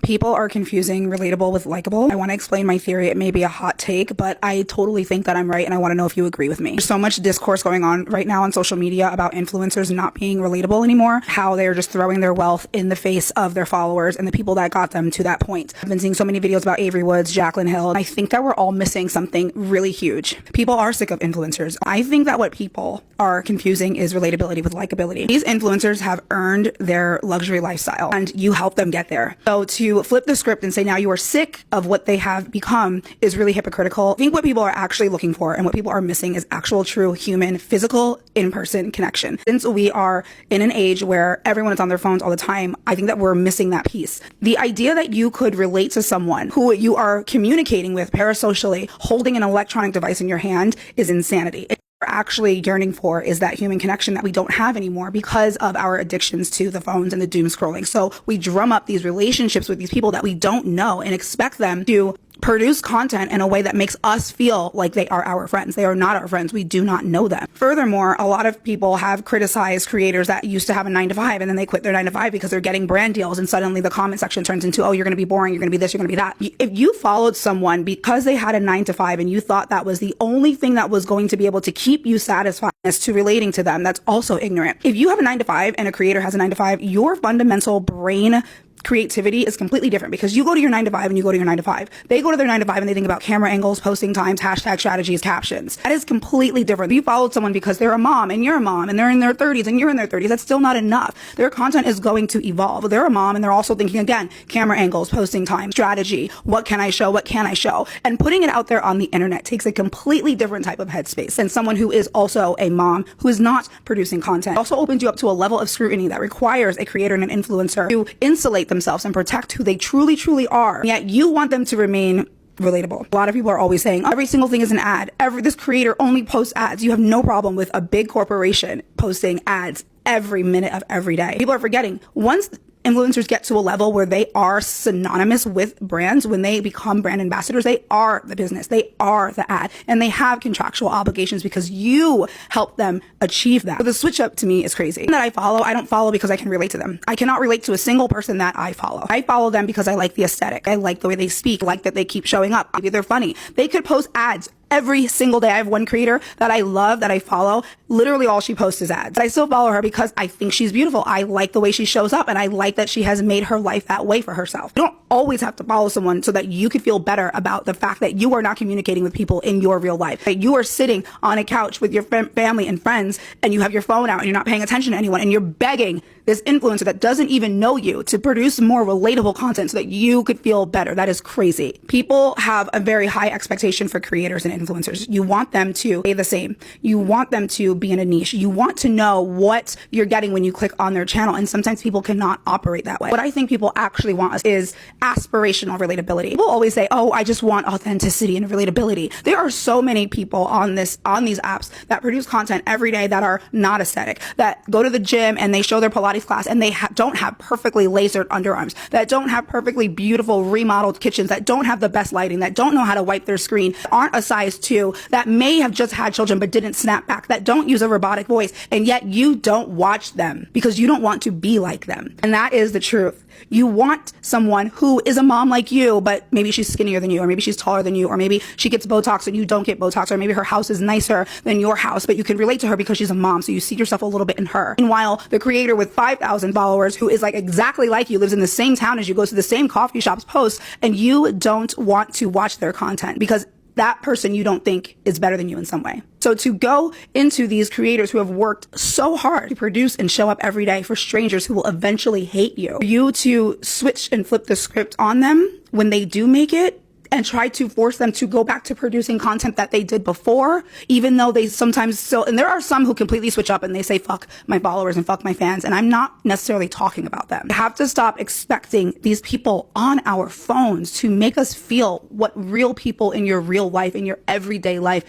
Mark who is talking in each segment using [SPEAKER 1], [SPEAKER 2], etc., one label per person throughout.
[SPEAKER 1] People are confusing relatable with likable. I want to explain my theory. It may be a hot take, but I totally think that I'm right, and I want to know if you agree with me. There's so much discourse going on right now on social media about influencers not being relatable anymore, how they're just throwing their wealth in the face of their followers and the people that got them to that point. I've been seeing so many videos about Avery Woods, Jaclyn Hill, and I think that we're all missing something really huge. People are sick of influencers. I think that what people are confusing is relatability with likability. These influencers have earned their luxury lifestyle, and you help them get there. So to flip the script and say now you are sick of what they have become is really hypocritical. I think what people are actually looking for and what people are missing is actual, true, human, physical, in-person connection. Since we are in an age where everyone is on their phones all the time, I think that we're missing that piece. The idea that you could relate to someone who you are communicating with parasocially, holding an electronic device in your hand, is insanity. We're actually yearning for is that human connection that we don't have anymore because of our addictions to the phones and the doom scrolling. So we drum up these relationships with these people that we don't know and expect them to produce content in a way that makes us feel like they are our friends. They are not our friends. We do not know them. Furthermore, a lot of people have criticized creators that used to have a 9-to-5 and then they quit their 9-to-5 because they're getting brand deals, and suddenly the comment section turns into, oh, you're going to be boring, you're going to be this, you're going to be that. If you followed someone because they had a 9-to-5 and you thought that was the only thing that was going to be able to keep you satisfied as to relating to them, that's also ignorant. If you have a 9-to-5 and a creator has a 9-to-5, your fundamental brain creativity is completely different, because you go to your 9-to-5 and you go to your 9-to-5. They go to their 9-to-5 and they think about camera angles, posting times, hashtag strategies, captions. That is completely different. If you followed someone because they're a mom and you're a mom and they're in their 30s and you're in their 30s, that's still not enough. Their content is going to evolve. They're a mom and they're also thinking, again, camera angles, posting time, strategy, what can I show, what can I show? And putting it out there on the internet takes a completely different type of headspace than someone who is also a mom who is not producing content. It also opens you up to a level of scrutiny that requires a creator and an influencer to insulate themselves and protect who they truly are. Yet you want them to remain relatable. A lot of people are always saying every single thing is an ad. This creator only posts ads. You have no problem with a big corporation posting ads every minute of every day. People are forgetting, once influencers get to a level where they are synonymous with brands, when they become brand ambassadors, they are the business, they are the ad, and they have contractual obligations because you help them achieve that. So the switch up to me is crazy. That I don't follow because I can relate to them. I cannot relate to a single person that I follow. I follow them because I like the aesthetic. I like the way they speak, I like that they keep showing up. Maybe they're funny. They could post ads every single day. I have one creator that I love, that I follow. Literally all she posts is ads. But I still follow her because I think she's beautiful. I like the way she shows up, and I like that she has made her life that way for herself. You don't always have to follow someone so that you could feel better about the fact that you are not communicating with people in your real life. That you are sitting on a couch with your family and friends, and you have your phone out and you're not paying attention to anyone, and you're begging this influencer that doesn't even know you to produce more relatable content so that you could feel better. That is crazy. People have a very high expectation for creators and influencers. You want them to stay the same. You want them to be in a niche. You want to know what you're getting when you click on their channel. And sometimes people cannot operate that way. What I think people actually want is aspirational relatability. People always say, oh, I just want authenticity and relatability. There are so many people on these apps that produce content every day that are not aesthetic, that go to the gym and they show their Pilates class and they don't have perfectly lasered underarms, that don't have perfectly beautiful remodeled kitchens, that don't have the best lighting, that don't know how to wipe their screen, aren't a size 2, that may have just had children but didn't snap back, that don't use a robotic voice, and yet you don't watch them because you don't want to be like them. And that is the truth. You want someone who is a mom like you, but maybe she's skinnier than you, or maybe she's taller than you, or maybe she gets Botox and you don't get Botox, or maybe her house is nicer than your house, but you can relate to her because she's a mom, so you see yourself a little bit in her. Meanwhile, the creator with 5,000 followers who is like exactly like you, lives in the same town as you, goes to the same coffee shops, posts, and you don't want to watch their content because that person you don't think is better than you in some way. So to go into these creators who have worked so hard to produce and show up every day for strangers who will eventually hate you, you to switch and flip the script on them when they do make it, and try to force them to go back to producing content that they did before, even though they sometimes still, and there are some who completely switch up and they say, fuck my followers and fuck my fans. And I'm not necessarily talking about them. We have to stop expecting these people on our phones to make us feel what real people in your real life, in your everyday life,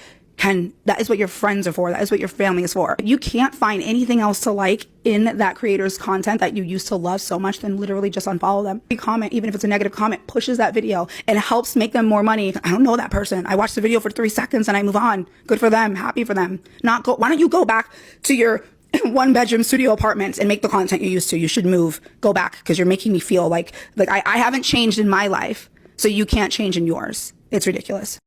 [SPEAKER 1] that is what your friends are for. That is what your family is for. If you can't find anything else to like in that creator's content that you used to love so much, then literally just unfollow them. Every comment, even if it's a negative comment, pushes that video and helps make them more money. I don't know that person. I watched the video for 3 seconds and I move on. Good for them. Happy for them. Why don't you go back to your one bedroom studio apartments and make the content you used to. You should move, go back, because you're making me feel like I haven't changed in my life, so you can't change in yours. It's ridiculous.